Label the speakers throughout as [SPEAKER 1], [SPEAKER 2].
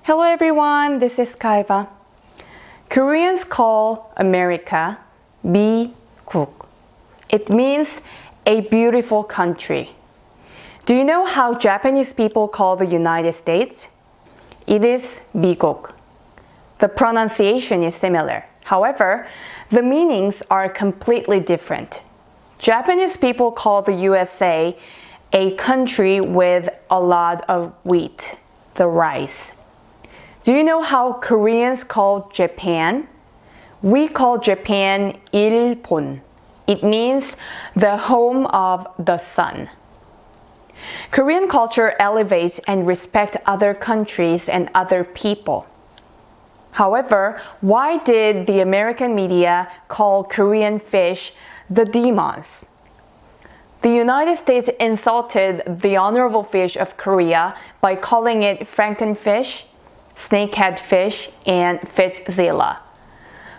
[SPEAKER 1] Hello everyone, this is Kaiva. Koreans call America 미국. It means a beautiful country. Do you know how Japanese people call the United States? It is 미국. The pronunciation is similar. However, the meanings are completely different. Japanese people call the USA a country with a lot of wheat, the rice. Do you know how Koreans call Japan? We call Japan 일본. It means the home of the sun. Korean culture elevates and respects other countries and other people. However, why did the American media call Korean fish the demons? The United States insulted the honorable fish of Korea by calling it frankenfish, snakehead fish, and fishzilla.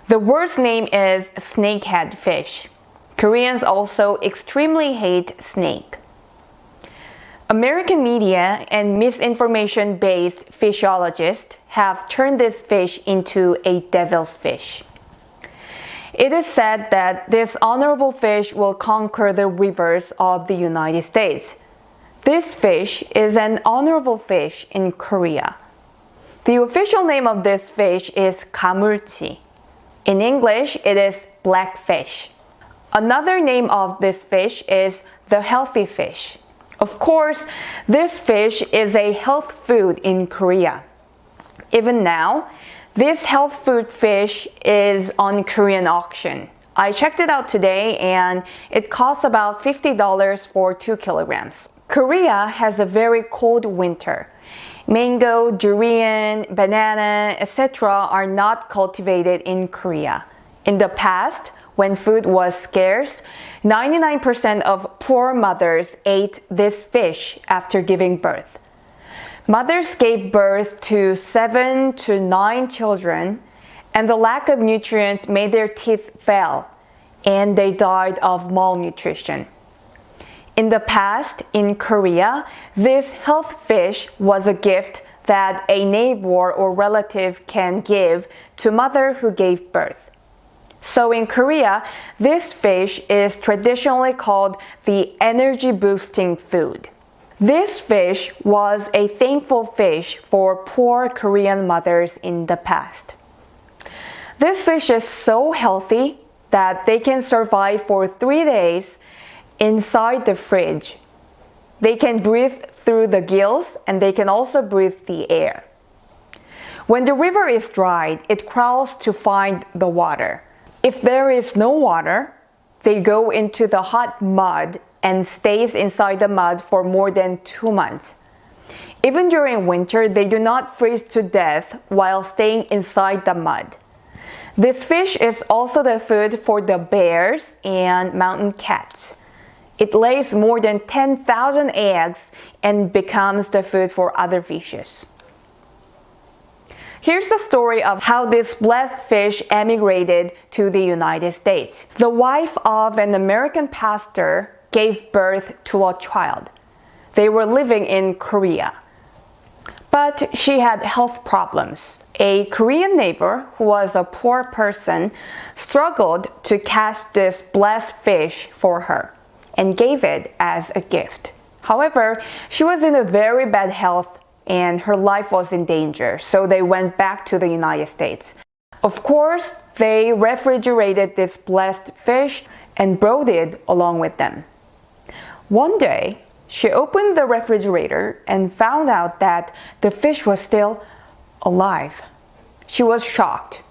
[SPEAKER 1] The word's name is snakehead fish. Koreans also extremely hate snake. American media and misinformation-based fishologists have turned this fish into a devil's fish. It is said that this honorable fish will conquer the rivers of the United States. This fish is an honorable fish in Korea. The official name of this fish is 가물치. In English, it is blackfish. Another name of this fish is the healthy fish. Of course, this fish is a health food in Korea. Even now, this health food fish is on Korean auction. I checked it out today and it costs about $50 for 2 kilograms. Korea has a very cold winter. Mango, durian, banana, etc. are not cultivated in Korea. In the past, when food was scarce, 99% of poor mothers ate this fish after giving birth. Mothers gave birth to 7 to 9 children, and the lack of nutrients made their teeth fail, and they died of malnutrition. In the past, in Korea, this health fish was a gift that a neighbor or relative can give to mother who gave birth. So in Korea, this fish is traditionally called the energy-boosting food. This fish was a thankful fish for poor Korean mothers in the past. This fish is so healthy that they can survive for 3 days inside the fridge. They can breathe through the gills and they can also breathe the air. When the river is dried, it crawls to find the water. If there is no water, they go into the hot mud and stays inside the mud for more than 2 months. Even during winter, they do not freeze to death while staying inside the mud. This fish is also the food for the bears and mountain cats. It lays more than 10,000 eggs and becomes the food for other fishes. Here's the story of how this blessed fish emigrated to the United States. The wife of an American pastor gave birth to a child. They were living in Korea. But she had health problems. A Korean neighbor, who was a poor person, struggled to catch this blessed fish for her and gave it as a gift. However, she was in a very bad health and her life was in danger, so they went back to the United States. Of course, they refrigerated this blessed fish and brought it along with them. One day, she opened the refrigerator and found out that the fish was still alive. She was shocked,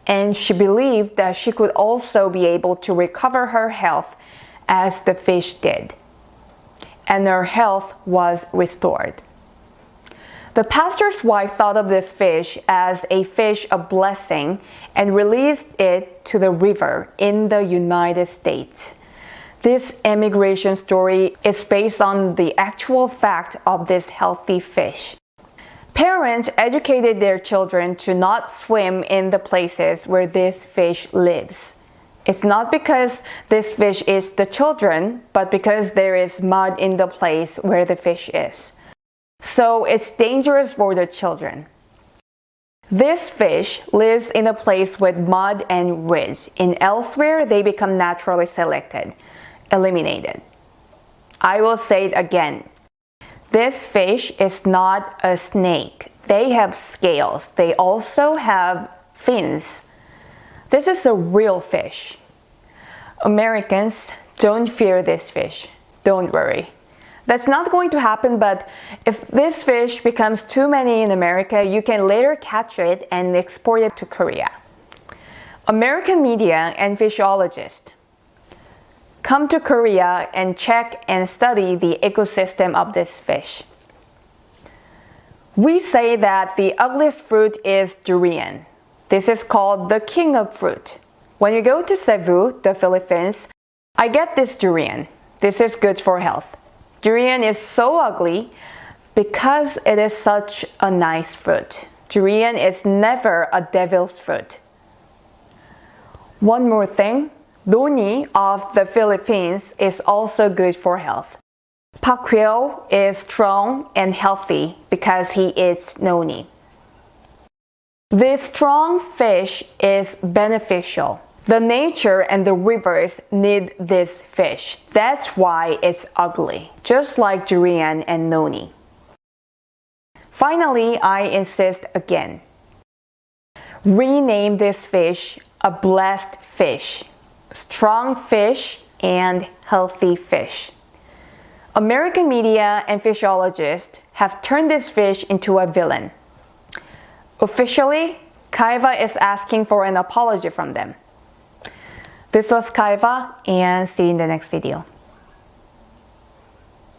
[SPEAKER 1] and she believed that she could also be able to recover her health as the fish did, and her health was restored. The pastor's wife thought of this fish as a fish of blessing and released it to the river in the United States. This emigration story is based on the actual fact of this healthy fish. Parents educated their children to not swim in the places where this fish lives. It's not because this fish is the children, but because there is mud in the place where the fish is. So it's dangerous for the children. This fish lives in a place with mud and ridge, and elsewhere they become naturally selected, eliminated. I will say it again. This fish is not a snake. They have scales. They also have fins. This is a real fish. Americans, don't fear this fish. Don't worry. That's not going to happen, but if this fish becomes too many in America, you can later catch it and export it to Korea. American media and physiologists, come to Korea and check and study the ecosystem of this fish. We say that the ugliest fruit is durian. This is called the king of fruit. When you go to Cebu, the Philippines, I get this durian. This is good for health. Durian is so ugly because it is such a nice fruit. Durian is never a devil's fruit. One more thing, noni of the Philippines is also good for health. Pacquiao is strong and healthy because he eats noni. This strong fish is beneficial. The nature and the rivers need this fish. That's why it's ugly, just like durian and noni. Finally, I insist again. Rename this fish a blessed fish, strong fish, and healthy fish. American media and physiologists have turned this fish into a villain. Officially, Kaiva is asking for an apology from them. This was Kaiva, and see you in the next video.